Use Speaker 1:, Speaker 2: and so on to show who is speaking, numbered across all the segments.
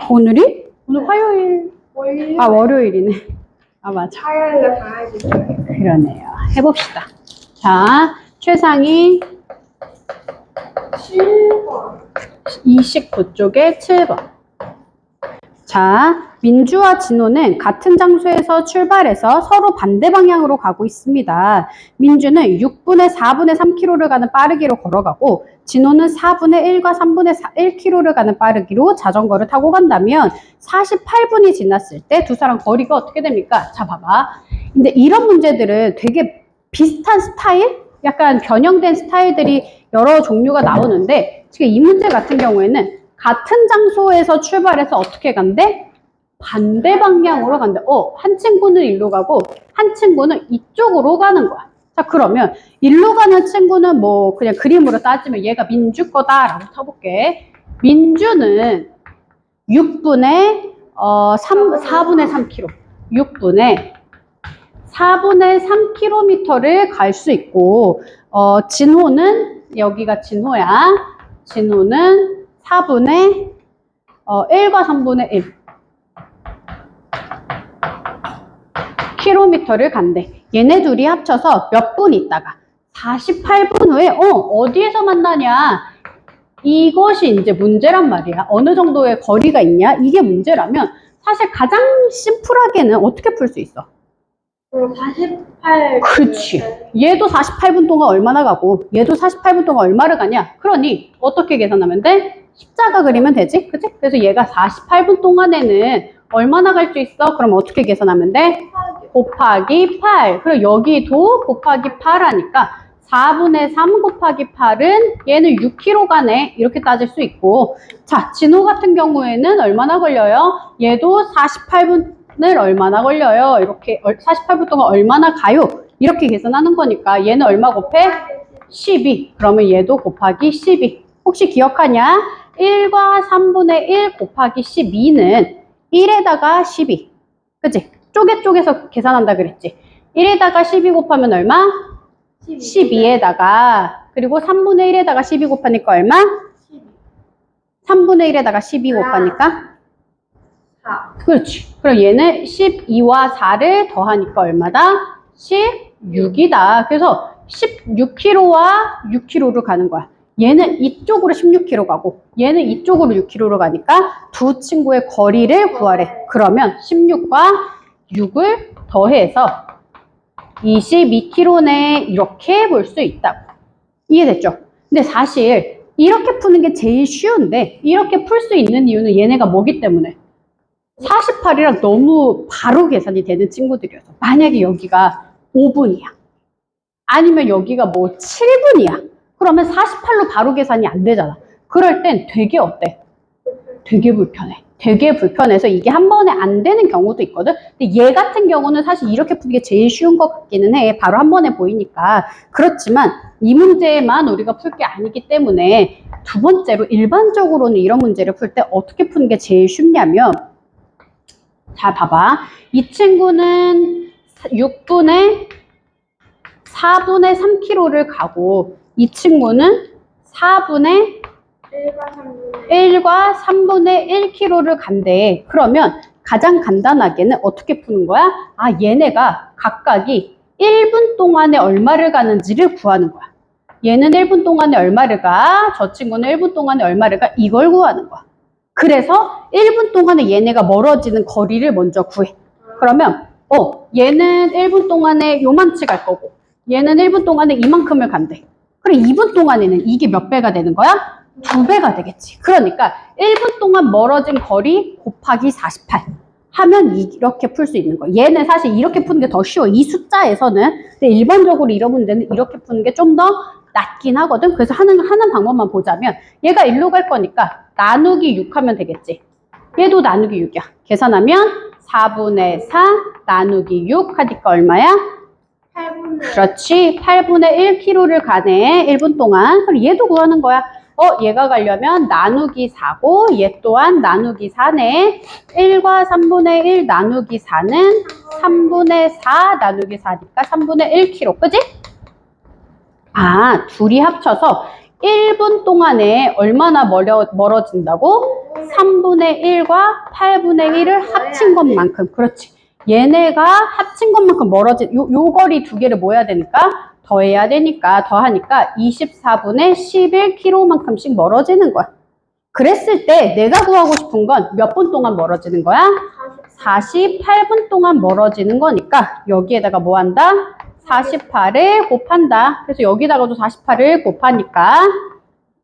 Speaker 1: 오늘이? 오늘 화요일. 아, 월요일이네. 아, 맞아.
Speaker 2: 화요일에 가야지.
Speaker 1: 그러네요. 해봅시다. 자, 최상위
Speaker 2: 7번.
Speaker 1: 29쪽에 7번. 자, 민주와 진호는 같은 장소에서 출발해서 서로 반대 방향으로 가고 있습니다. 민주는 6분의 4분의 3km를 가는 빠르기로 걸어가고 진호는 4분의 1과 3분의 1km를 가는 빠르기로 자전거를 타고 간다면 48분이 지났을 때 두 사람 거리가 어떻게 됩니까? 자, 봐봐. 근데 이런 문제들은 되게 비슷한 스타일? 약간 변형된 스타일들이 여러 종류가 나오는데 지금 이 문제 같은 경우에는 같은 장소에서 출발해서 어떻게 간대? 반대 방향으로 간대. 한 친구는 일로 가고 한 친구는 이쪽으로 가는 거야. 자, 그러면 일로 가는 친구는 뭐 그냥 그림으로 따지면 얘가 민주 거다라고 쳐볼게. 민주는 6분의 4분의 3km. 6분의 4분의 3km를 갈 수 있고 진호는 여기가 진호야. 진호는 4분의 1과 3분의 1 킬로미터를 간대. 얘네 둘이 합쳐서 몇 분 있다가 48분 후에 어디에서 만나냐? 이것이 이제 문제란 말이야. 어느 정도의 거리가 있냐? 이게 문제라면 사실 가장 심플하게는 어떻게 풀 수 있어?
Speaker 2: 48.
Speaker 1: 그렇지. 얘도 48분 동안 얼마나 가고 얘도 48분 동안 얼마를 가냐? 그러니 어떻게 계산하면 돼? 십자가 그리면 되지? 그치? 그래서 얘가 48분 동안에는 얼마나 갈 수 있어? 그럼 어떻게 계산하면 돼? 곱하기 8. 그리고 여기도 곱하기 8 하니까 4분의 3 곱하기 8은 얘는 6km 가네. 이렇게 따질 수 있고. 자, 진호 같은 경우에는 얼마나 걸려요? 얘도 48분을 얼마나 걸려요? 이렇게 48분 동안 얼마나 가요? 이렇게 계산하는 거니까 얘는 얼마 곱해? 12. 그러면 얘도 곱하기 12. 혹시 기억하냐? 1과 3분의 1 곱하기 12는 1에다가 12. 그치? 쪼개서 계산한다 그랬지? 1에다가 12 곱하면 얼마? 12에다가 그리고 3분의 1에다가 12 곱하니까 얼마? 3분의 1에다가 12 곱하니까
Speaker 2: 4.
Speaker 1: 그렇지. 그럼 얘는 12와 4를 더하니까 얼마다? 16이다. 그래서 16km와 6km를 가는 거야. 얘는 이쪽으로 16km 가고 얘는 이쪽으로 6km로 가니까 두 친구의 거리를 구하래. 그러면 16과 6을 더해서 22km네 이렇게 볼 수 있다고. 이해됐죠? 근데 사실 이렇게 푸는 게 제일 쉬운데 이렇게 풀 수 있는 이유는 얘네가 뭐기 때문에 48이랑 너무 바로 계산이 되는 친구들이어서 만약에 여기가 5분이야 아니면 여기가 뭐 7분이야 그러면 48로 바로 계산이 안 되잖아. 그럴 땐 되게 어때? 되게 불편해. 되게 불편해서 이게 한 번에 안 되는 경우도 있거든. 근데 얘 같은 경우는 사실 이렇게 푸는 게 제일 쉬운 것 같기는 해. 바로 한 번에 보이니까. 그렇지만 이 문제만 우리가 풀 게 아니기 때문에 두 번째로 일반적으로는 이런 문제를 풀 때 어떻게 푸는 게 제일 쉽냐면 자 봐봐. 이 친구는 6분의 4분의 3km를 가고 이 친구는 4분의 1과 3분의 1km를 간대. 그러면 가장 간단하게는 어떻게 푸는 거야? 아, 얘네가 각각이 1분 동안에 얼마를 가는지를 구하는 거야. 얘는 1분 동안에 얼마를 가, 저 친구는 1분 동안에 얼마를 가, 이걸 구하는 거야. 그래서 1분 동안에 얘네가 멀어지는 거리를 먼저 구해. 그러면 얘는 1분 동안에 요만치 갈 거고 얘는 1분 동안에 이만큼을 간대. 그럼 2분 동안에는 이게 몇 배가 되는 거야? 2배가 되겠지. 그러니까 1분 동안 멀어진 거리 곱하기 48 하면 이렇게 풀 수 있는 거야. 얘는 사실 이렇게 푸는 게 더 쉬워. 이 숫자에서는. 근데 일반적으로 이런 문제는 이렇게 푸는 게 좀 더 낫긴 하거든. 그래서 하는 방법만 보자면 얘가 일로 갈 거니까 나누기 6 하면 되겠지. 얘도 나누기 6이야. 계산하면 4분의 4 나누기 6 하니까 얼마야?
Speaker 2: 8분의.
Speaker 1: 그렇지. 8분의 1km를 가네. 1분 동안. 그럼 얘도 구하는 거야. 얘가 가려면 나누기 4고 얘 또한 나누기 4네. 1과 3분의 1 나누기 4는 3분의 4 나누기 4니까 3분의 1km. 그지? 아, 둘이 합쳐서 1분 동안에 얼마나 멀어진다고? 3분의 1과 8분의 1을 합친 것만큼. 그렇지. 얘네가 합친 것만큼 요 거리 두 개를 뭐 해야 되니까? 더해야 되니까, 더하니까 24분의 11km만큼씩 멀어지는 거야. 그랬을 때 내가 구하고 싶은 건 몇 분 동안 멀어지는 거야? 48분 동안 멀어지는 거니까 여기에다가 뭐 한다? 48을 곱한다. 그래서 여기다가도 48을 곱하니까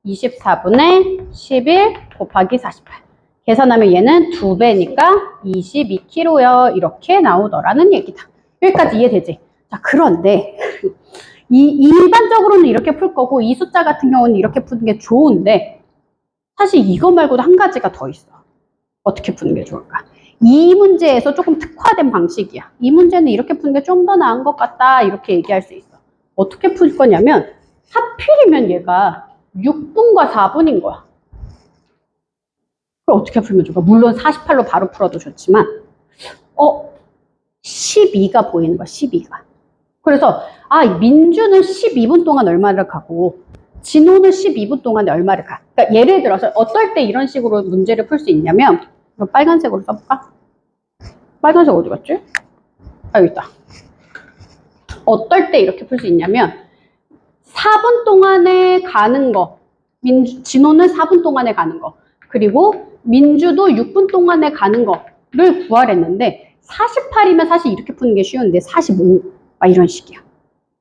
Speaker 1: 24분의 11 곱하기 48. 계산하면 얘는 2배니까 22kg요. 이렇게 나오더라는 얘기다. 여기까지 이해되지? 자, 그런데 일반적으로는 이렇게 풀 거고 이 숫자 같은 경우는 이렇게 푸는 게 좋은데 사실 이거 말고도 한 가지가 더 있어. 어떻게 푸는 게 좋을까? 이 문제에서 조금 특화된 방식이야. 이 문제는 이렇게 푸는 게 좀 더 나은 것 같다. 이렇게 얘기할 수 있어. 어떻게 풀 거냐면 하필이면 얘가 6분과 4분인 거야. 그럼 어떻게 풀면 좋을까? 물론 48로 바로 풀어도 좋지만 12가 보이는 거야. 12가. 그래서 민주는 12분 동안 얼마를 가고 진호는 12분 동안에 얼마를 가. 그러니까 예를 들어서 어떨 때 이런 식으로 문제를 풀 수 있냐면 이거 빨간색으로 써볼까? 빨간색 어디 갔지? 여기 있다. 어떨 때 이렇게 풀 수 있냐면 4분 동안에 가는 거 진호는 4분 동안에 가는 거 그리고 민주도 6분 동안에 가는 거를 구하랬는데 48이면 사실 이렇게 푸는 게 쉬운데 45 이런 식이야.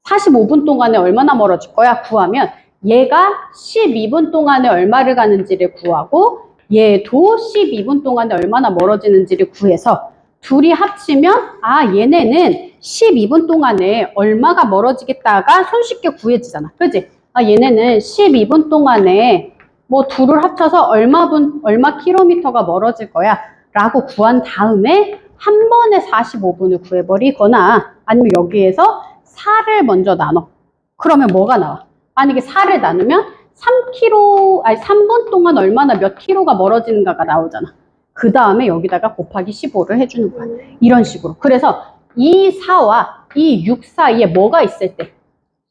Speaker 1: 45분 동안에 얼마나 멀어질 거야? 구하면 얘가 12분 동안에 얼마를 가는지를 구하고 얘도 12분 동안에 얼마나 멀어지는지를 구해서 둘이 합치면 얘네는 12분 동안에 얼마가 멀어지겠다가 손쉽게 구해지잖아. 그지? 얘네는 12분 동안에 뭐 둘을 합쳐서 얼마 킬로미터가 멀어질 거야 라고 구한 다음에 한 번에 45분을 구해버리거나 아니면 여기에서 4를 먼저 나눠. 그러면 뭐가 나와? 만약에 4를 나누면 3분 동안 얼마나 몇 킬로가 멀어지는가가 나오잖아. 그 다음에 여기다가 곱하기 15를 해주는 거야. 이런 식으로. 그래서 이 4와 이 6 사이에 뭐가 있을 때?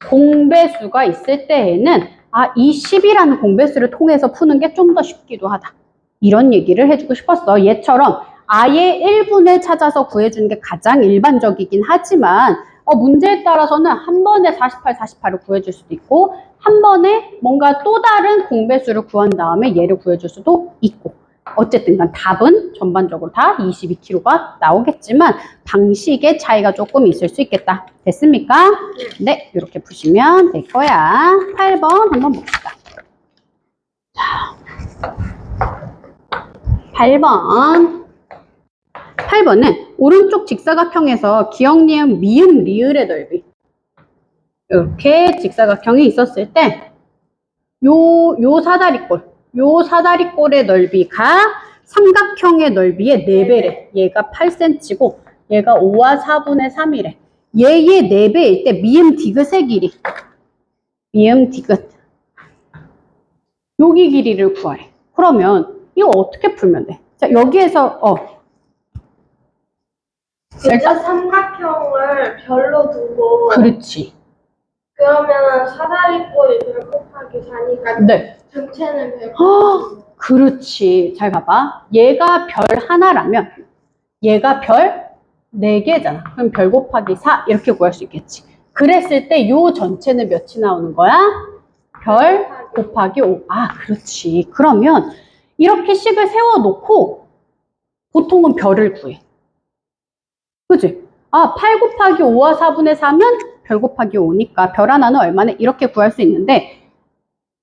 Speaker 1: 공배수가 있을 때에는 이 10이라는 공배수를 통해서 푸는 게 좀 더 쉽기도 하다. 이런 얘기를 해주고 싶었어. 얘처럼 아예 1분을 찾아서 구해주는 게 가장 일반적이긴 하지만 문제에 따라서는 한 번에 48, 48을 구해줄 수도 있고 한 번에 뭔가 또 다른 공배수를 구한 다음에 얘를 구해줄 수도 있고 어쨌든 간 답은 전반적으로 다 22kg가 나오겠지만 방식의 차이가 조금 있을 수 있겠다. 됐습니까? 네, 이렇게 푸시면 될 거야. 8번 한번 봅시다. 자, 8번은 오른쪽 직사각형에서 기역, 니은, 미음, 리을의 넓이 이렇게 직사각형이 있었을 때 요 사다리꼴의 넓이가 삼각형의 넓이의 4배래. 얘가 8cm고 얘가 5와 4분의 3이래. 얘의 4배일 때 미음 디귿의 길이 미음 디귿 여기 길이를 구해. 그러면 이거 어떻게 풀면 돼? 자, 여기에서
Speaker 2: 일단 삼각형을 별로 두고
Speaker 1: 그렇지.
Speaker 2: 그러면 사다리꼴이 별 곱하기 4니까
Speaker 1: 네.
Speaker 2: 전체는 별 곱하기
Speaker 1: 그렇지. 잘 봐봐. 얘가 별 하나라면 얘가 별 4개잖아. 그럼 별 곱하기 4 이렇게 구할 수 있겠지. 그랬을 때 요 전체는 몇이 나오는 거야? 별 곱하기 5. 그렇지. 그러면 이렇게 식을 세워놓고 보통은 별을 구해. 그치? 8 곱하기 5와 4분의 4면 별 곱하기 5니까 별 하나는 얼마네? 이렇게 구할 수 있는데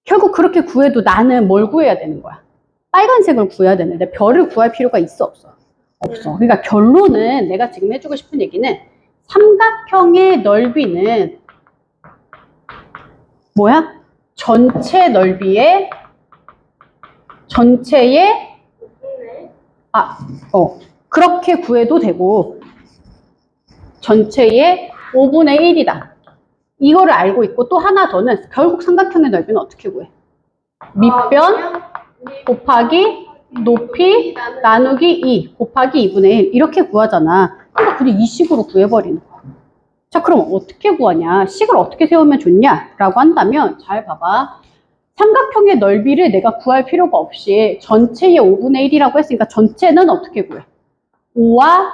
Speaker 1: 결국 그렇게 구해도 나는 뭘 구해야 되는 거야? 빨간색을 구해야 되는데 별을 구할 필요가 있어 없어? 없어. 그러니까 결론은 내가 지금 해주고 싶은 얘기는 삼각형의 넓이는 뭐야? 전체의 그렇게 구해도 되고 전체의 5분의 1이다. 이거를 알고 있고 또 하나 더는 결국 삼각형의 넓이는 어떻게 구해? 밑변 곱하기 높이 나누기 2 곱하기 2분의 1 이렇게 구하잖아. 그러니까 그냥 이 식으로 구해버리는 거야. 자, 그럼 어떻게 구하냐? 식을 어떻게 세우면 좋냐? 라고 한다면 잘 봐봐. 삼각형의 넓이를 내가 구할 필요가 없이 전체의 5분의 1이라고 했으니까 전체는 어떻게 구해? 5와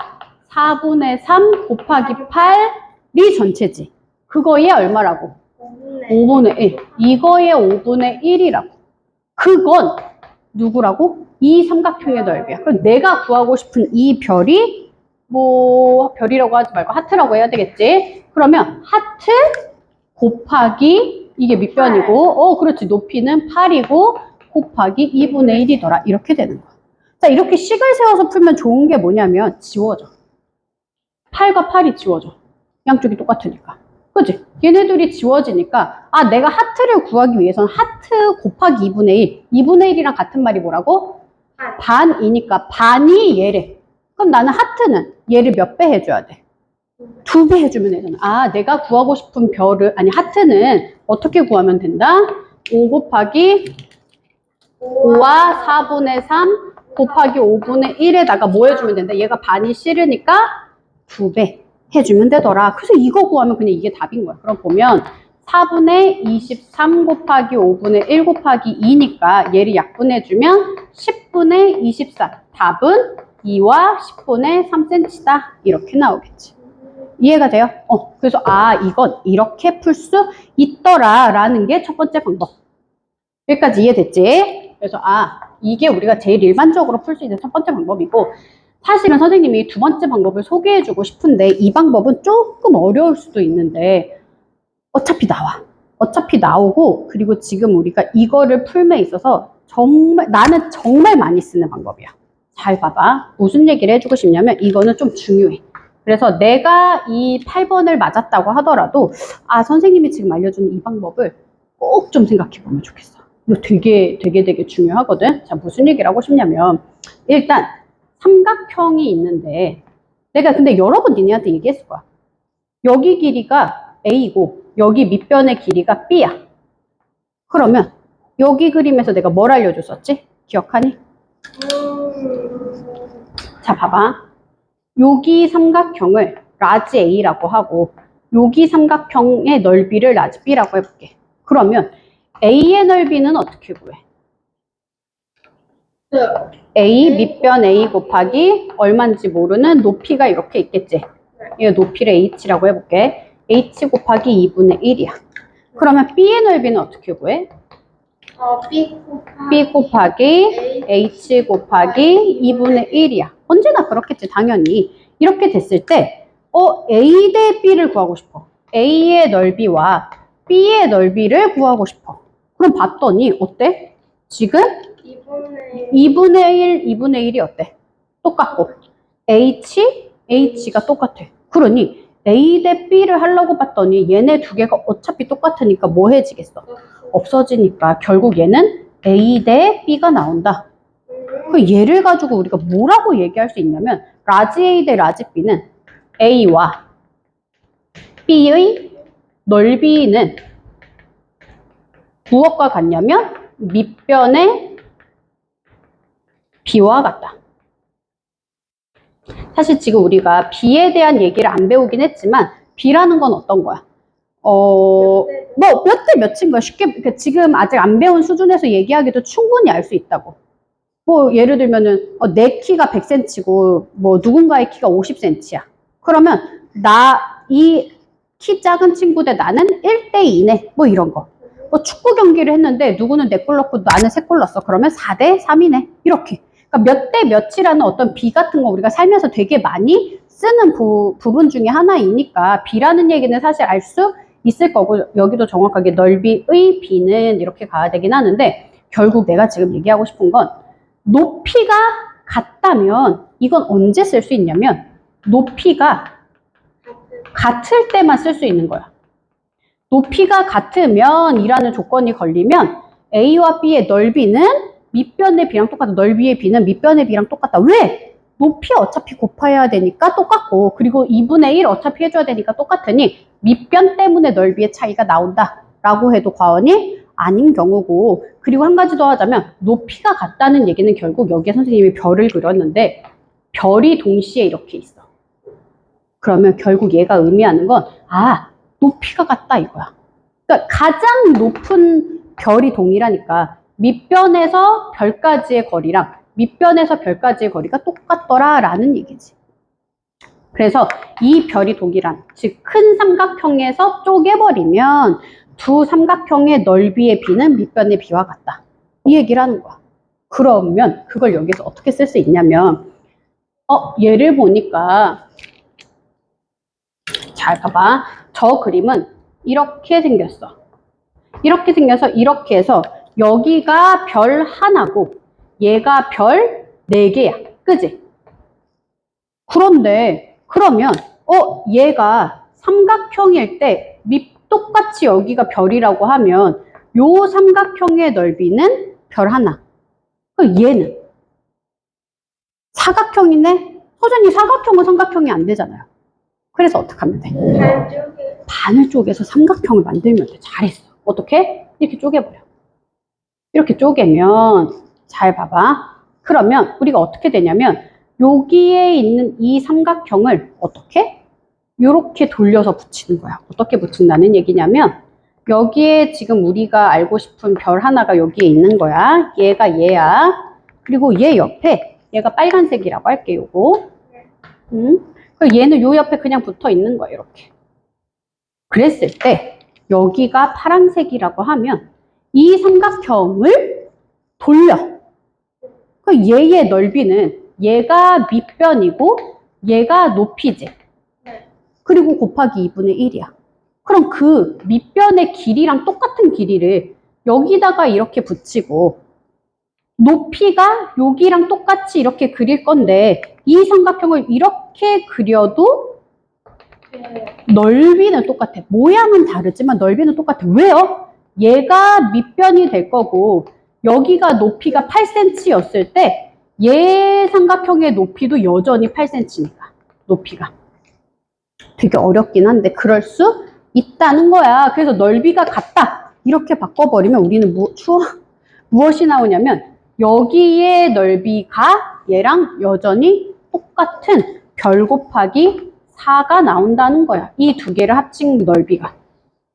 Speaker 1: 4분의 3 곱하기 8이 전체지. 그거의 얼마라고? 5분의 1. 이거의 5분의 1이라고. 그건 누구라고? 이 삼각형의 넓이야. 그럼 내가 구하고 싶은 이 별이 뭐 별이라고 하지 말고 하트라고 해야 되겠지. 그러면 하트 곱하기 이게 밑변이고 그렇지. 높이는 8이고 곱하기 2분의 1이더라. 이렇게 되는 거야. 자, 이렇게 식을 세워서 풀면 좋은 게 뭐냐면 지워져. 8과 8이 지워져. 양쪽이 똑같으니까. 그치? 얘네들이 지워지니까 내가 하트를 구하기 위해서는 하트 곱하기 2분의 1. 2분의 1이랑 같은 말이 뭐라고? 반이니까 반이 얘래. 그럼 나는 하트는 얘를 몇 배 해줘야 돼? 2배 해주면 되잖아. 내가 구하고 싶은 별을 하트는 어떻게 구하면 된다? 5 곱하기 5와 4분의 3 곱하기 5분의 1에다가 뭐 해주면 된다? 얘가 반이 싫으니까 2배 해주면 되더라. 그래서 이거 구하면 그냥 이게 답인 거야. 그럼 보면 4분의 23 곱하기 5분의 1 곱하기 2니까 얘를 약분해주면 10분의 24. 답은 2와 10분의 3cm다. 이렇게 나오겠지. 이해가 돼요? 그래서 이건 이렇게 풀 수 있더라 라는 게 첫 번째 방법. 여기까지 이해됐지? 그래서 이게 우리가 제일 일반적으로 풀 수 있는 첫 번째 방법이고, 사실은 선생님이 두 번째 방법을 소개해주고 싶은데 이 방법은 조금 어려울 수도 있는데 어차피 나와. 어차피 나오고, 그리고 지금 우리가 이거를 풀매 있어서 나는 정말 많이 쓰는 방법이야. 잘 봐봐. 무슨 얘기를 해주고 싶냐면 이거는 좀 중요해. 그래서 내가 이 8번을 맞았다고 하더라도 선생님이 지금 알려주는 이 방법을 꼭 좀 생각해 보면 좋겠어. 이거 되게 중요하거든. 자, 무슨 얘기를 하고 싶냐면 일단 삼각형이 있는데 내가 근데 여러 번 니네한테 얘기했을 거야. 여기 길이가 A고 여기 밑변의 길이가 B야. 그러면 여기 그림에서 내가 뭘 알려줬었지? 기억하니? 자, 봐봐. 여기 삼각형을 라지 A라고 하고 여기 삼각형의 넓이를 라지 B라고 해볼게. 그러면 A의 넓이는 어떻게 구해? A 밑변 A 곱하기 얼마인지 모르는 높이가 이렇게 있겠지. 이 높이를 H라고 해볼게. H 곱하기 2분의 1이야. 그러면 B의 넓이는 어떻게 구해? B 곱하기 H 곱하기 2분의 1이야. 언제나 그렇겠지, 당연히. 이렇게 됐을 때 A 대 B를 구하고 싶어. A의 넓이와 B의 넓이를 구하고 싶어. 그럼 봤더니 어때? 지금 2분의 1이 어때? 똑같고 H가 똑같아. 그러니 A 대 B를 하려고 봤더니 얘네 두 개가 어차피 똑같으니까 뭐 해지겠어? 없어지니까 결국 얘는 A 대 B가 나온다. 그 얘를 가지고 우리가 뭐라고 얘기할 수 있냐면 라지 A 대 라지 B는 A와 B의 넓이는 무엇과 같냐면 밑변의 B와 같다. 사실 지금 우리가 B에 대한 얘기를 안 배우긴 했지만 B라는 건 어떤 거야? 뭐 몇 대 몇인 거야. 쉽게 그러니까 지금 아직 안 배운 수준에서 얘기하기도 충분히 알 수 있다고. 뭐 예를 들면은 내 키가 100cm고 뭐 누군가의 키가 50cm야. 그러면 이 키 작은 친구 대 나는 1대 2네. 뭐 이런 거. 뭐 축구 경기를 했는데 누구는 4골 넣고 나는 3골 넣었어. 그러면 4대 3이네. 이렇게. 그러니까 몇 대 몇이라는 어떤 비 같은 거 우리가 살면서 되게 많이 쓰는 부분 중에 하나이니까 B라는 얘기는 사실 알 수 있을 거고 여기도 정확하게 넓이의 B는 이렇게 가야 되긴 하는데 결국 내가 지금 얘기하고 싶은 건 높이가 같다면 이건 언제 쓸 수 있냐면 높이가 같을 때만 쓸 수 있는 거야. 높이가 같으면 이라는 조건이 걸리면 A와 B의 넓이는 밑변의 B랑 똑같다. 넓이의 B는 밑변의 B랑 똑같다. 왜? 높이 어차피 곱해야 되니까 똑같고 그리고 2분의 1 어차피 해줘야 되니까 똑같으니 밑변 때문에 넓이의 차이가 나온다 라고 해도 과언이 아닌 경우고 그리고 한 가지 더 하자면 높이가 같다는 얘기는 결국 여기에 선생님이 별을 그렸는데 별이 동시에 이렇게 있어. 그러면 결국 얘가 의미하는 건 높이가 같다 이거야. 그러니까 가장 높은 별이 동일하니까 밑변에서 별까지의 거리랑 밑변에서 별까지의 거리가 똑같더라 라는 얘기지. 그래서 이 별이 동일한, 즉 큰 삼각형에서 쪼개버리면 두 삼각형의 넓이의 비는 밑변의 비와 같다. 이 얘기를 하는 거야. 그러면 그걸 여기서 어떻게 쓸 수 있냐면 얘를 보니까 잘 봐봐. 저 그림은 이렇게 생겼어. 이렇게 생겨서 이렇게 해서 여기가 별 하나고 얘가 별 4개야. 그지? 그런데 그러면 얘가 삼각형일 때 똑같이 여기가 별이라고 하면 요 삼각형의 넓이는 별 하나. 그럼 얘는 사각형이네? 소전이 사각형은 삼각형이 안 되잖아요. 그래서 어떻게 하면 돼?
Speaker 2: 반쪽에.
Speaker 1: 반을 쪼개서 삼각형을 만들면 돼. 잘했어. 어떻게? 이렇게 쪼개버려. 이렇게 쪼개면 잘 봐봐. 그러면 우리가 어떻게 되냐면 여기에 있는 이 삼각형을 어떻게? 이렇게 돌려서 붙이는 거야. 어떻게 붙인다는 얘기냐면 여기에 지금 우리가 알고 싶은 별 하나가 여기에 있는 거야. 얘가 얘야. 그리고 얘 옆에 얘가 빨간색이라고 할게. 요거. 그리고 얘는 요 옆에 그냥 붙어 있는 거야. 이렇게. 그랬을 때 여기가 파란색이라고 하면 이 삼각형을 돌려. 그 얘의 넓이는 얘가 밑변이고 얘가 높이지. 그리고 곱하기 2분의 1이야. 그럼 그 밑변의 길이랑 똑같은 길이를 여기다가 이렇게 붙이고 높이가 여기랑 똑같이 이렇게 그릴 건데 이 삼각형을 이렇게 그려도 넓이는 똑같아. 모양은 다르지만 넓이는 똑같아. 왜요? 얘가 밑변이 될 거고 여기가 높이가 8cm였을 때 얘 삼각형의 높이도 여전히 8cm니까 높이가. 되게 어렵긴 한데 그럴 수 있다는 거야. 그래서 넓이가 같다. 이렇게 바꿔버리면 우리는 무엇이 나오냐면 여기의 넓이가 얘랑 여전히 똑같은 별 곱하기 4가 나온다는 거야. 이 두 개를 합친 넓이가.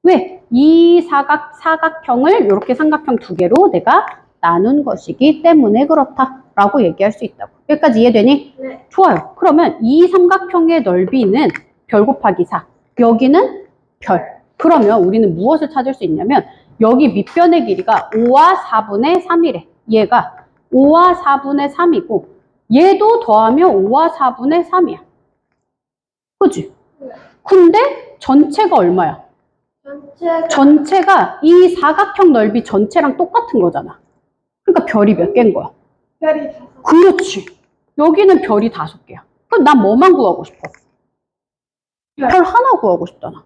Speaker 1: 왜? 이 사각형을 이렇게 삼각형 두 개로 내가 나눈 것이기 때문에 그렇다라고 얘기할 수 있다고. 여기까지 이해되니?
Speaker 2: 네.
Speaker 1: 좋아요. 그러면 이 삼각형의 넓이는 별 곱하기 4. 여기는 별. 그러면 우리는 무엇을 찾을 수 있냐면 여기 밑변의 길이가 5와 4분의 3이래. 얘가 5와 4분의 3이고 얘도 더하면 5와 4분의 3이야. 그치? 근데 전체가 얼마야? 전체가 이 사각형 넓이 전체랑 똑같은 거잖아. 그러니까 별이 몇 개인 거야?
Speaker 2: 별이 5.
Speaker 1: 그렇지. 여기는 별이 5개야. 그럼 난 뭐만 구하고 싶어? 별 하나 구하고 싶잖아.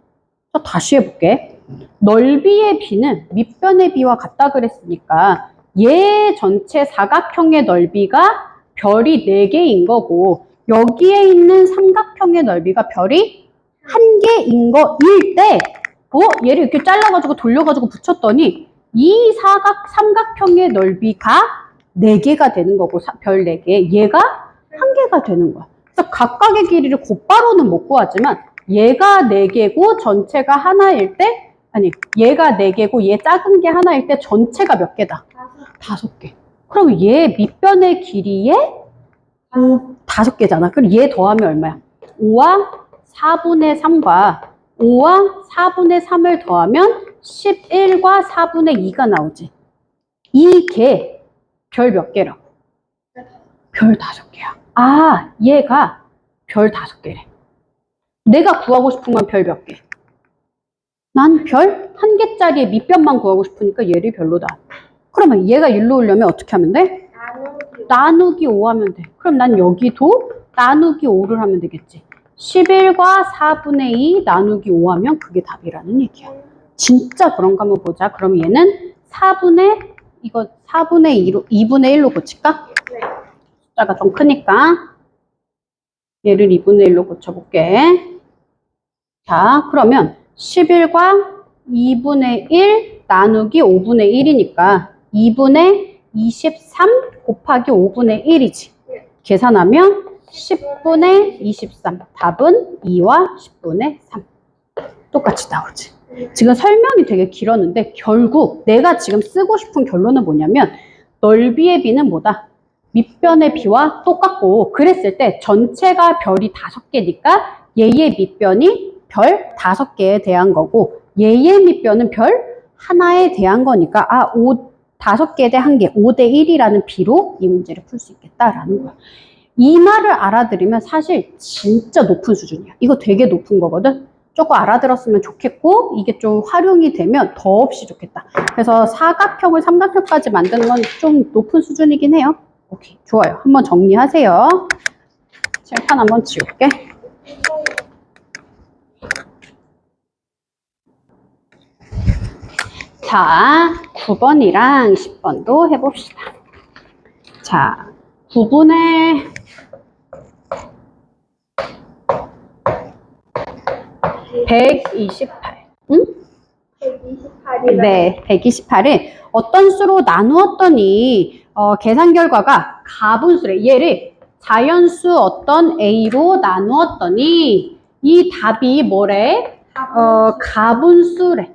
Speaker 1: 자, 다시 해볼게. 넓이의 비는 밑변의 비와 같다 그랬으니까 얘 전체 사각형의 넓이가 별이 4개인 거고 여기에 있는 삼각형의 넓이가 별이 1개인 거일 때 얘를 이렇게 잘라가지고 돌려가지고 붙였더니 이 삼각형의 넓이가 4개가 되는 거고 별 4개 얘가 1개가 되는 거야. 그래서 각각의 길이를 곧바로는 못 구하지만 얘가 4개고 전체가 하나일 때 아니 얘가 4개고 얘 작은 게 하나일 때 전체가 몇 개다? 5개. 그럼 얘 밑변의 길이에 5개잖아. 그럼 얘 더하면 얼마야? 5와 4분의 3과 5와 4분의 3을 더하면 11과 4분의 2가 나오지. 이게 별 몇 개라고? 별 5개야. 아, 얘가 별 5개래. 내가 구하고 싶은 건 별 몇 개? 난 별 1개짜리의 밑변만 구하고 싶으니까 얘를 별로다. 그러면 얘가 일로 오려면 어떻게 하면 돼? 나누기 5 하면 돼. 그럼 난 여기도 나누기 5를 하면 되겠지. 11과 4분의 2 나누기 5 하면 그게 답이라는 얘기야. 진짜 그런가 한번 보자. 그럼 얘는 4분의 2분의 1로 고칠까?
Speaker 2: 네.
Speaker 1: 숫자가 좀 크니까 얘를 2분의 1로 고쳐볼게. 자, 그러면 11과 2분의 1 나누기 5분의 1이니까 2분의 23 곱하기 5분의 1이지. 계산하면 10분의 23. 답은 2와 10분의 3. 똑같이 나오지. 지금 설명이 되게 길었는데 결국 내가 지금 쓰고 싶은 결론은 뭐냐면 넓이의 비는 뭐다? 밑변의 비와 똑같고 그랬을 때 전체가 별이 5개니까 얘의 밑변이 별 5개에 대한 거고 얘의 밑변은 별 하나에 대한 거니까 5개에 대한 1개 5대 1이라는 비로 이 문제를 풀 수 있겠다라는 거야. 이 말을 알아들으면 사실 진짜 높은 수준이야. 이거 되게 높은 거거든. 조금 알아들었으면 좋겠고 이게 좀 활용이 되면 더없이 좋겠다. 그래서 사각형을 삼각형까지 만드는 건 좀 높은 수준이긴 해요. 오케이, 좋아요. 한번 정리하세요. 칠판 한번 지울게. 자, 9번이랑 10번도 해봅시다. 자, 9분의 128. 응?
Speaker 2: 128이라.
Speaker 1: 네, 128을 어떤 수로 나누었더니 계산 결과가 가분수래. 얘를 자연수 어떤 A로 나누었더니 이 답이 뭐래? 가분수래.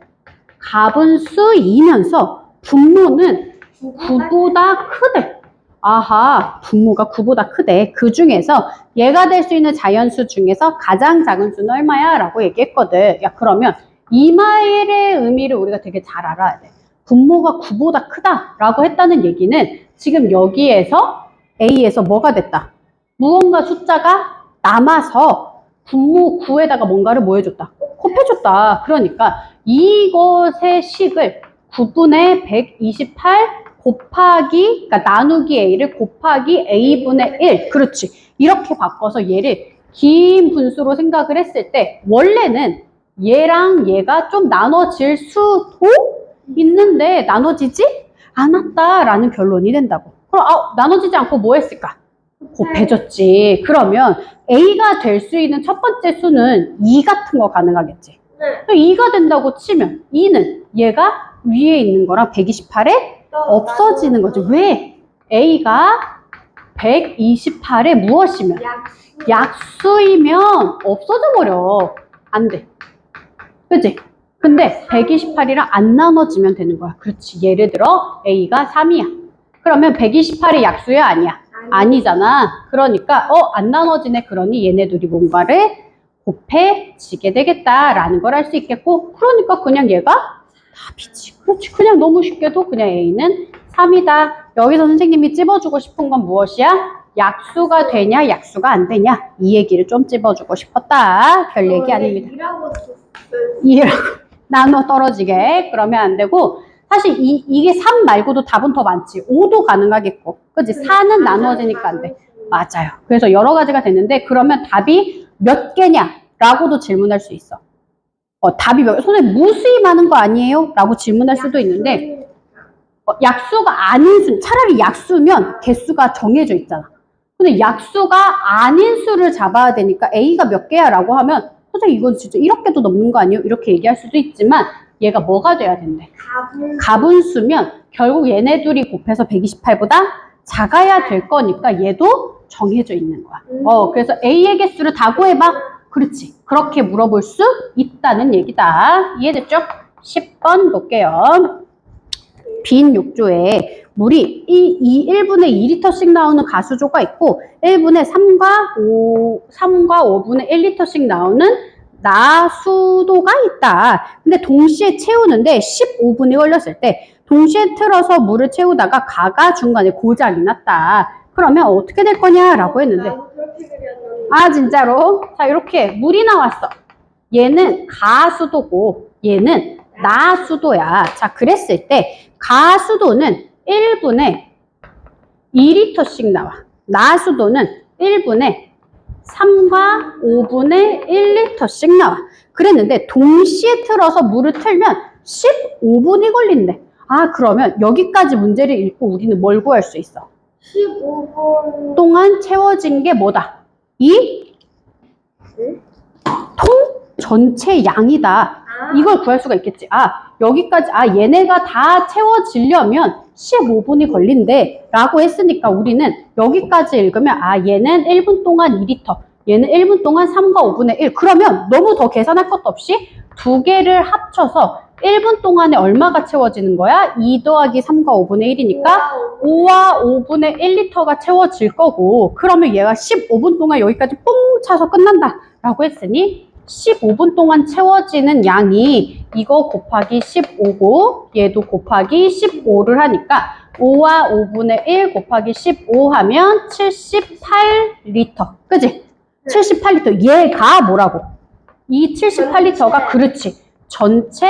Speaker 1: 가분수이면서 분모는 9보다 크대. 아하, 분모가 9보다 크대. 그 중에서 얘가 될 수 있는 자연수 중에서 가장 작은 수는 얼마야? 라고 얘기했거든. 야, 그러면 이 말의 의미를 우리가 되게 잘 알아야 돼. 분모가 9보다 크다 라고 했다는 얘기는 지금 여기에서 A에서 뭐가 됐다? 무언가 숫자가 남아서 분모 9에다가 뭔가를 뭐 해줬다? 곱해줬다. 그러니까 이것의 식을 9분의 128 곱하기, 그러니까 나누기 A를 곱하기 A분의 1. 그렇지. 이렇게 바꿔서 얘를 긴 분수로 생각을 했을 때 원래는 얘랑 얘가 좀 나눠질 수도 있는데 나눠지지 않았다라는 결론이 된다고. 그럼 나눠지지 않고 뭐 했을까? 곱해줬지. 그러면 A가 될 수 있는 첫 번째 수는 2 같은 거 가능하겠지.
Speaker 2: 네.
Speaker 1: 2가 된다고 치면 2는 얘가 위에 있는 거랑 128에 없어지는 거죠. 왜? A가 128에 무엇이면? 약수이면 없어져 버려. 안 돼. 그치? 근데 128이랑 안 나눠지면 되는 거야. 그렇지. 예를 들어 A가 3이야. 그러면 128이 약수야? 아니야? 아니잖아. 그러니까 안 나눠지네. 그러니 얘네 둘이 뭔가를 곱해지게 되겠다라는 걸 알 수 있겠고 그러니까 그냥 얘가 답이지. 그렇지. 그냥 너무 쉽게도 그냥 A는 3이다. 여기서 선생님이 찝어주고 싶은 건 무엇이야? 약수가 되냐 약수가 안 되냐 이 얘기를 좀 찝어주고 싶었다. 별 얘기 아닙니다. 2라고 나눠 떨어지게 그러면 안 되고 사실 이게 3 말고도 답은 더 많지. 5도 가능하겠고 그치? 4는 나누어지니까 안 돼. 맞아요. 그래서 여러 가지가 됐는데 그러면 답이 몇 개냐 라고도 질문할 수 있어. 답이 선생님 무수히 많은 거 아니에요? 라고 질문할 수도 있는데 약수가 아닌 수, 차라리 약수면 개수가 정해져 있잖아. 근데 약수가 아닌 수를 잡아야 되니까 A가 몇 개야? 라고 하면 선생님 이건 진짜 1억 개도 넘는 거 아니에요? 이렇게 얘기할 수도 있지만 얘가 뭐가 돼야 된대? 가분수면 결국 얘네 둘이 곱해서 128보다 작아야 될 거니까 얘도 정해져 있는 거야. 그래서 A의 개수를 다 구해봐. 그렇지. 그렇게 물어볼 수 있다는 얘기다. 이해됐죠? 10번 볼게요. 빈 욕조에 물이 1분의 2리터씩 나오는 가수조가 있고 1분의 3과 5분의 1리터씩 나오는 나수도가 있다. 근데 동시에 채우는데 15분이 걸렸을 때 동시에 틀어서 물을 채우다가 가가 중간에 고장이 났다. 그러면 어떻게 될 거냐라고 했는데 진짜로? 자, 이렇게 물이 나왔어. 얘는 가수도고 얘는 나수도야. 자, 그랬을 때 가수도는 1분에 2리터씩 나와. 나수도는 1분에 3과 5분의 1리터씩 나와. 그랬는데 동시에 틀어서 물을 틀면 15분이 걸린대. 그러면 여기까지 문제를 읽고 우리는 뭘 구할 수 있어?
Speaker 2: 15분
Speaker 1: 동안 채워진 게 뭐다? 이 통 전체 양이다. 이걸 구할 수가 있겠지. 여기까지 얘네가 다 채워지려면 15분이 걸린대 라고 했으니까 우리는 여기까지 읽으면 얘는 1분 동안 2리터 얘는 1분 동안 3과 5분의 1. 그러면 너무 더 계산할 것도 없이 두 개를 합쳐서 1분 동안에 얼마가 채워지는 거야? 2 더하기 3과 5분의 1이니까 5와 5분의 1리터가 채워질 거고, 그러면 얘가 15분 동안 여기까지 뽕 차서 끝난다 라고 했으니 15분 동안 채워지는 양이 이거 곱하기 15고 얘도 곱하기 15를 하니까 5와 5분의 1 곱하기 15 하면 78리터. 그지? 78리터. 얘가 뭐라고? 이 78리터가 그렇지. 전체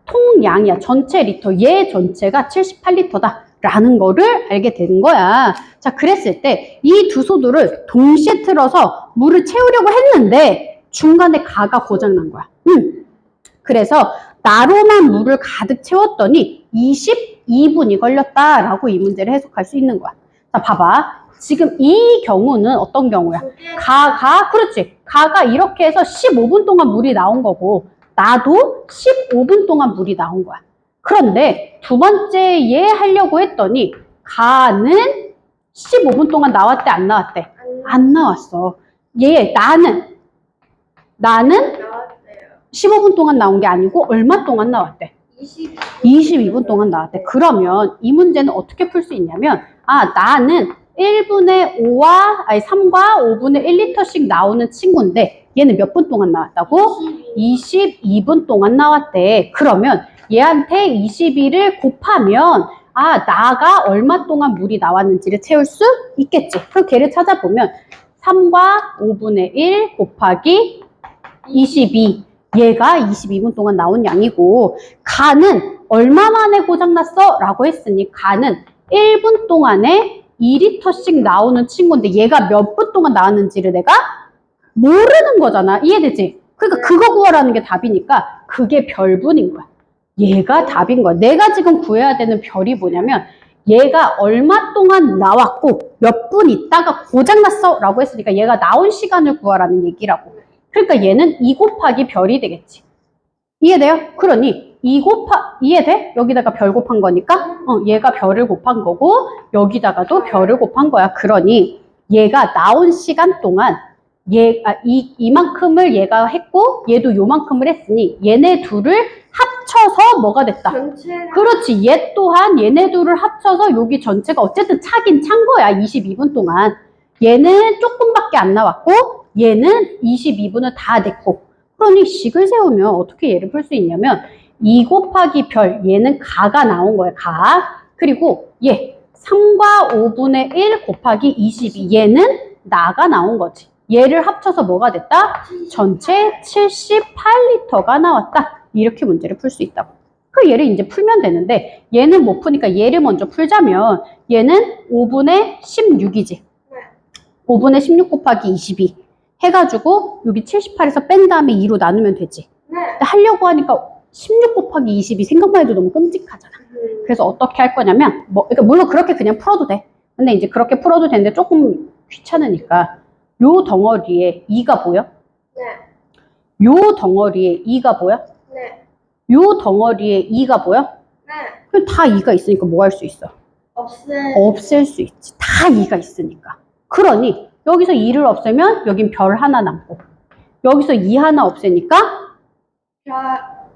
Speaker 1: 통량이야. 전체 리터. 얘 전체가 78리터다. 라는 거를 알게 되는 거야. 자, 그랬을 때 이 두 소두를 동시에 틀어서 물을 채우려고 했는데 중간에 가가 고장난 거야. 그래서 나로만 물을 가득 채웠더니 22분이 걸렸다라고 이 문제를 해석할 수 있는 거야. 자, 봐봐. 지금 이 경우는 어떤 경우야? 그렇지. 가가 이렇게 해서 15분 동안 물이 나온 거고 나도 15분 동안 물이 나온 거야. 그런데 두 번째 얘 하려고 했더니 가는 15분 동안 나왔대, 안 나왔대? 안 나왔어. 나는
Speaker 2: 나왔어요.
Speaker 1: 15분 동안 나온 게 아니고 얼마 동안 나왔대? 22분 동안 나왔대. 그러면 이 문제는 어떻게 풀 수 있냐면, 나는 3과 5분의 1리터씩 나오는 친구인데 얘는 몇 분 동안 나왔다고? 22분 동안 나왔대. 그러면 얘한테 22를 곱하면 나가 얼마 동안 물이 나왔는지를 채울 수 있겠지. 그럼 걔를 찾아보면 3과 5분의 1 곱하기 22. 얘가 22분 동안 나온 양이고 가는 얼마 만에 고장났어? 라고 했으니 가는 1분 동안에 2리터씩 나오는 친구인데 얘가 몇 분 동안 나왔는지를 내가 모르는 거잖아. 이해되지? 그러니까 그거 구하라는 게 답이니까 그게 별분인 거야. 얘가 답인 거야. 내가 지금 구해야 되는 별이 뭐냐면 얘가 얼마 동안 나왔고 몇 분 있다가 고장났어 라고 했으니까 얘가 나온 시간을 구하라는 얘기라고. 그러니까 얘는 2 곱하기 별이 되겠지. 이해돼요? 그러니 이해돼? 여기다가 별 곱한 거니까 얘가 별을 곱한 거고 여기다가도 별을 곱한 거야. 그러니 얘가 나온 시간 동안 이만큼을 얘가 했고 얘도 요만큼을 했으니 얘네 둘을 합쳐서 뭐가 됐다? 그렇지. 얘 또한 얘네 둘을 합쳐서 여기 전체가 어쨌든 차긴 찬 거야. 22분 동안. 얘는 조금밖에 안 나왔고 얘는 22분을 다 냈고. 그러니 식을 세우면 어떻게 얘를 풀 수 있냐면 2 곱하기 별, 얘는 가가 나온 거야. 가. 그리고 얘 3과 5분의 1 곱하기 22, 얘는 나가 나온 거지. 얘를 합쳐서 뭐가 됐다? 전체 78리터가 나왔다. 이렇게 문제를 풀 수 있다고. 그 얘를 이제 풀면 되는데 얘는 못 푸니까 얘를 먼저 풀자면 얘는 5분의 16이지. 5분의 16 곱하기 22 해가지고 여기 78에서 뺀 다음에 2로 나누면 되지. 하려고 하니까 16 곱하기 22 생각만 해도 너무 끔찍하잖아. 그래서 어떻게 할 거냐면 그러니까 물론 그렇게 그냥 풀어도 돼. 근데 이제 그렇게 풀어도 되는데 조금 귀찮으니까 요 덩어리에 2가 보여?
Speaker 2: 네.
Speaker 1: 요 덩어리에 2가 보여?
Speaker 2: 네.
Speaker 1: 요 덩어리에 2가 보여?
Speaker 2: 네.
Speaker 1: 그럼 다 2가 있으니까 뭐 할 수 있어? 없앨 수 있지. 다 2가 있으니까. 그러니 여기서 2를 없애면 여긴 별 하나 남고 여기서 2 하나 없애니까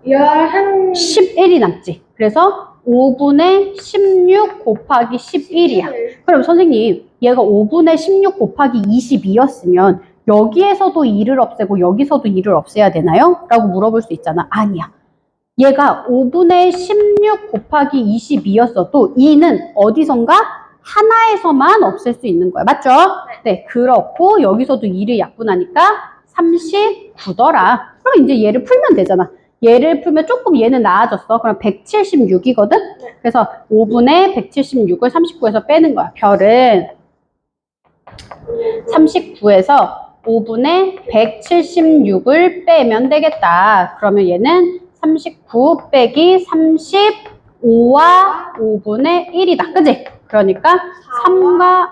Speaker 1: 11이 남지. 그래서 5분의 16 곱하기 11이야. 그럼 선생님 얘가 5분의 16 곱하기 22였으면 여기에서도 2를 없애고 여기서도 2를 없애야 되나요? 라고 물어볼 수 있잖아. 아니야. 얘가 5분의 16 곱하기 22였어도 2는 어디선가 하나에서만 없앨 수 있는 거야. 맞죠? 네, 그렇고 여기서도 2를 약분하니까 39더라. 그럼 이제 얘를 풀면 되잖아. 얘를 풀면 조금 얘는 나아졌어. 그럼 176이거든? 그래서 5분의 176을 39에서 빼는 거야. 별은 39에서 5분의 176을 빼면 되겠다. 그러면 얘는 39 빼기 35와 5분의 1이다. 그지? 그러니까 3과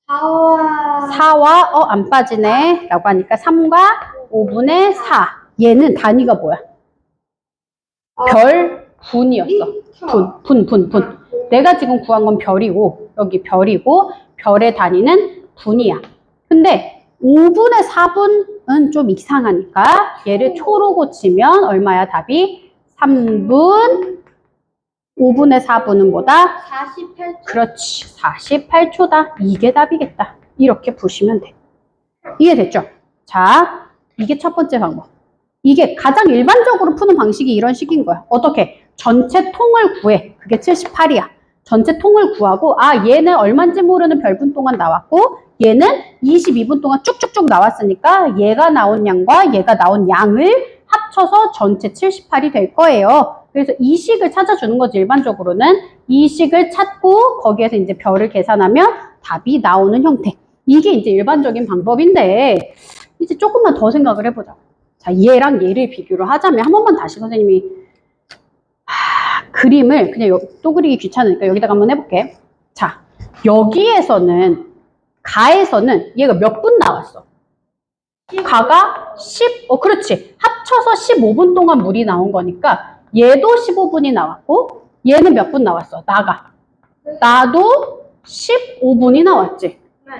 Speaker 1: 4와 안 빠지네 라고 하니까 3과 5분의 4. 얘는 단위가 뭐야? 별 분이었어. 분. 내가 지금 구한 건 별이고 여기 별이고 별의 단위는 분이야. 근데 5분의 4분은 좀 이상하니까 얘를 초로 고치면 얼마야 답이? 3분 5분의 4분은 뭐다?
Speaker 2: 48초.
Speaker 1: 그렇지 48초다. 이게 답이겠다. 이렇게 보시면 돼. 이해됐죠? 자, 이게 첫 번째 방법. 이게 가장 일반적으로 푸는 방식이 이런 식인 거야. 어떻게? 전체 통을 구해. 그게 78이야. 전체 통을 구하고 얘는 얼마인지 모르는 별분 동안 나왔고 얘는 22분 동안 쭉쭉쭉 나왔으니까 얘가 나온 양과 얘가 나온 양을 합쳐서 전체 78이 될 거예요. 그래서 이 식을 찾아주는 거지. 일반적으로는 이 식을 찾고 거기에서 이제 별을 계산하면 답이 나오는 형태. 이게 이제 일반적인 방법인데 이제 조금만 더 생각을 해보자. 자, 얘랑 얘를 비교를 하자면 한 번만 다시 선생님이 그림을 그냥 또 그리기 귀찮으니까 여기다가 한번 해볼게. 자, 여기에서는 가에서는 얘가 몇 분 나왔어? 가가 그렇지. 합쳐서 15분 동안 물이 나온 거니까 얘도 15분이 나왔고 얘는 몇 분 나왔어? 나도 15분이 나왔지.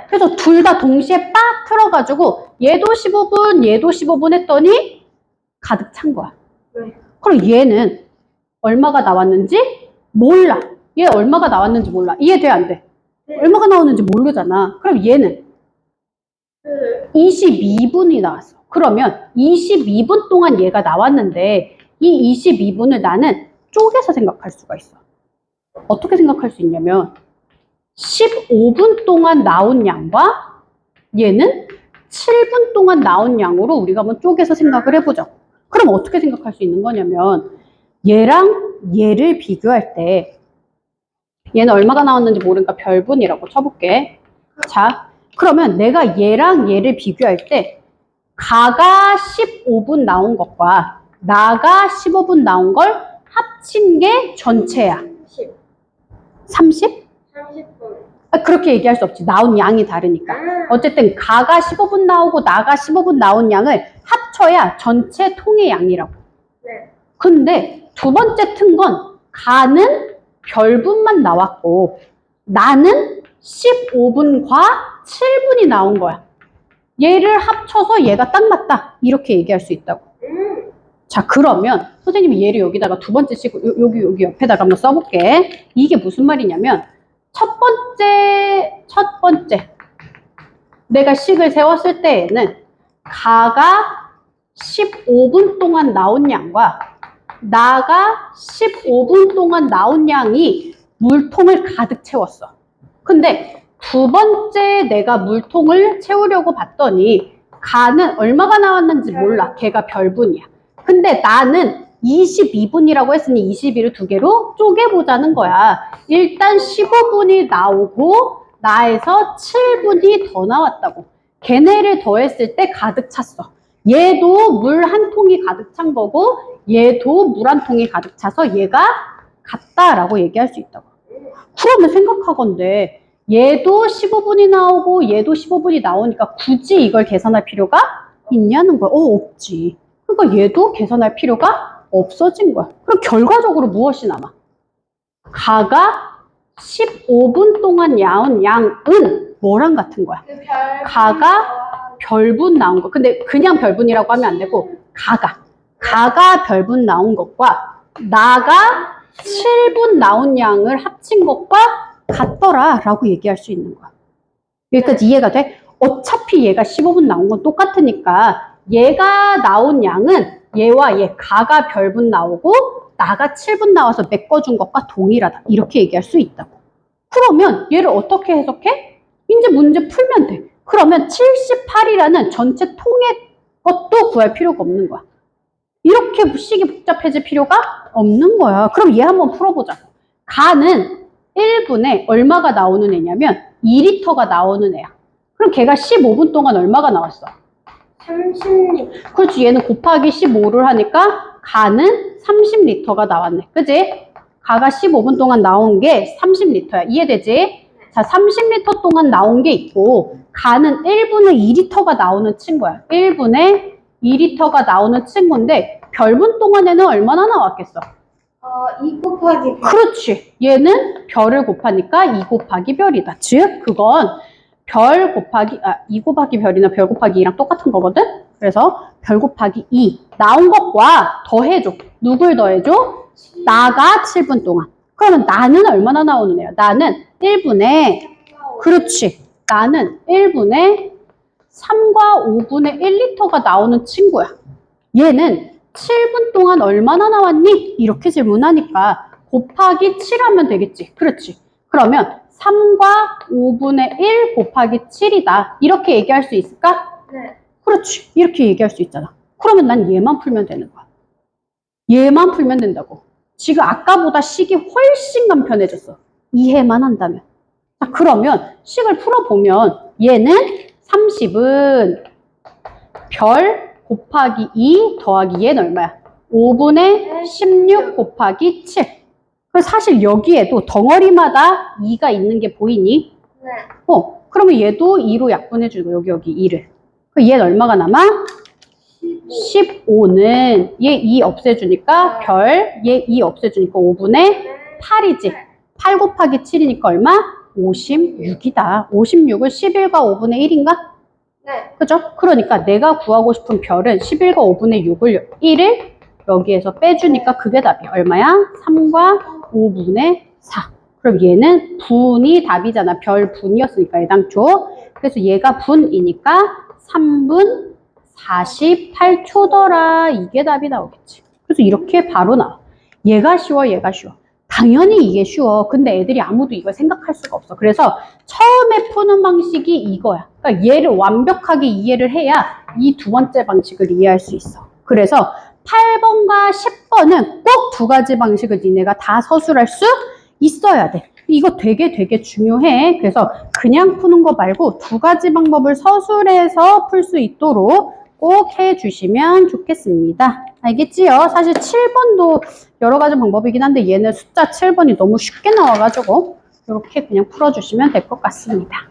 Speaker 1: 그래서 둘 다 동시에 빡 틀어가지고 얘도 15분, 얘도 15분 했더니 가득 찬 거야. 그럼 얘는 얼마가 나왔는지 몰라. 얘 얼마가 나왔는지 몰라. 이해돼, 안 돼? 얼마가 나오는지 모르잖아. 그럼 얘는 22분이 나왔어. 그러면 22분 동안 얘가 나왔는데 이 22분을 나는 쪼개서 생각할 수가 있어. 어떻게 생각할 수 있냐면 15분 동안 나온 양과 얘는 7분 동안 나온 양으로 우리가 한번 쪼개서 생각을 해보자. 그럼 어떻게 생각할 수 있는 거냐면 얘랑 얘를 비교할 때 얘는 얼마가 나왔는지 모르니까 별분이라고 쳐볼게. 자, 그러면 내가 얘랑 얘를 비교할 때 가가 15분 나온 것과 나가 15분 나온 걸 합친 게 전체야. 30?
Speaker 2: 30분.
Speaker 1: 그렇게 얘기할 수 없지. 나온 양이 다르니까. 어쨌든 가가 15분 나오고 나가 15분 나온 양을 합쳐야 전체 통의 양이라고.
Speaker 2: 네.
Speaker 1: 근데 두 번째 튼 건 가는 별분만 나왔고 나는 15분과 7분이 나온 거야. 얘를 합쳐서 얘가 딱 맞다. 이렇게 얘기할 수 있다고. 자, 그러면 선생님이 얘를 여기다가 두 번째 식 여기 옆에다가 한번 써볼게. 이게 무슨 말이냐면 첫 번째 내가 식을 세웠을 때에는 가가 15분 동안 나온 양과 나가 15분 동안 나온 양이 물통을 가득 채웠어. 근데 두 번째 내가 물통을 채우려고 봤더니 가는 얼마가 나왔는지 몰라. 걔가 별분이야. 근데 나는 22분이라고 했으니 22를 두 개로 쪼개보자는 거야. 일단 15분이 나오고 나에서 7분이 더 나왔다고. 걔네를 더했을 때 가득 찼어. 얘도 물 한 통이 가득 찬 거고 얘도 물 한 통이 가득 차서 얘가 같다라고 얘기할 수 있다고. 그러면 생각하건대 얘도 15분이 나오고 얘도 15분이 나오니까 굳이 이걸 계산할 필요가 있냐는 거야. 없지. 그러니까 얘도 계산할 필요가 없어진 거야. 그럼 결과적으로 무엇이 남아? 가가 15분 동안 나온 양은 뭐랑 같은 거야? 가가 별분 나온 거. 근데 그냥 별분이라고 하면 안 되고 가가 별분 나온 것과 나가 7분 나온 양을 합친 것과 같더라 라고 얘기할 수 있는 거야. 여기까지 이해가 돼? 어차피 얘가 15분 나온 건 똑같으니까 얘가 나온 양은 얘와 얘 가가 별분 나오고 나가 7분 나와서 메꿔준 것과 동일하다. 이렇게 얘기할 수 있다고. 그러면 얘를 어떻게 해석해? 이제 문제 풀면 돼. 그러면 78이라는 전체 통의 것도 구할 필요가 없는 거야. 이렇게 식이 복잡해질 필요가 없는 거야. 그럼 얘 한번 풀어보자. 가는 1분에 얼마가 나오는 애냐면 2리터가 나오는 애야. 그럼 걔가 15분 동안 얼마가 나왔어?
Speaker 2: 30리터.
Speaker 1: 그렇지. 얘는 곱하기 15를 하니까 가는 30리터가 나왔네. 그지? 가가 15분 동안 나온 게 30리터야. 이해되지? 자, 30리터 동안 나온 게 있고 가는 1분에 2리터가 나오는 친구야. 1분에 2리터가 나오는 친구인데 별분 동안에는 얼마나 나왔겠어?
Speaker 2: 2 곱하기 별.
Speaker 1: 그렇지. 얘는 별을 곱하니까 2 곱하기 별이다. 즉 그건 별 곱하기 2 곱하기 별이나 별 곱하기 2랑 똑같은 거거든? 그래서 별 곱하기 2 나온 것과 더해줘. 누굴 더해줘? 나가 7분 동안. 그러면 나는 얼마나 나오는 애야? 나는 1분의 그렇지. 나는 1분의 3과 5분의 1리터가 나오는 친구야. 얘는 7분 동안 얼마나 나왔니? 이렇게 질문하니까 곱하기 7 하면 되겠지. 그렇지. 그러면 3과 5분의 1 곱하기 7이다. 이렇게 얘기할 수 있을까?
Speaker 2: 네.
Speaker 1: 그렇지. 이렇게 얘기할 수 있잖아. 그러면 난 얘만 풀면 되는 거야. 얘만 풀면 된다고. 지금 아까보다 식이 훨씬 간편해졌어. 이해만 한다면. 자, 그러면 식을 풀어보면 얘는 30은 별 곱하기 2 더하기 얘는 얼마야? 5분의 16 곱하기 7. 그래서 사실 여기에도 덩어리마다 2가 있는 게 보이니?
Speaker 2: 네.
Speaker 1: 그러면 얘도 2로 약분해주고 여기 2를. 그럼 얘는 얼마가 남아? 15는 얘 2 없애주니까 별, 얘 2 없애주니까 5분의 8이지. 8 곱하기 7이니까 얼마? 56이다. 56을 11과 5분의 1인가?
Speaker 2: 네.
Speaker 1: 그죠? 그러니까 내가 구하고 싶은 별은 11과 5분의 1을 여기에서 빼주니까 그게 답이야. 얼마야? 3과 5분의 4. 그럼 얘는 분이 답이잖아. 별 분이었으니까 애당초. 그래서 얘가 분이니까 3분 48초더라. 이게 답이 나오겠지. 그래서 이렇게 바로 나와. 얘가 쉬워, 얘가 쉬워. 당연히 이게 쉬워. 근데 애들이 아무도 이걸 생각할 수가 없어. 그래서 처음에 푸는 방식이 이거야. 그러니까 얘를 완벽하게 이해를 해야 이 두 번째 방식을 이해할 수 있어. 그래서 8번과 10번은 꼭 두 가지 방식을 니네가 다 서술할 수 있어야 돼. 이거 되게 중요해. 그래서 그냥 푸는 거 말고 두 가지 방법을 서술해서 풀 수 있도록 꼭 해주시면 좋겠습니다. 알겠지요? 사실 7번도 여러 가지 방법이긴 한데 얘는 숫자 7번이 너무 쉽게 나와가지고 이렇게 그냥 풀어주시면 될 것 같습니다.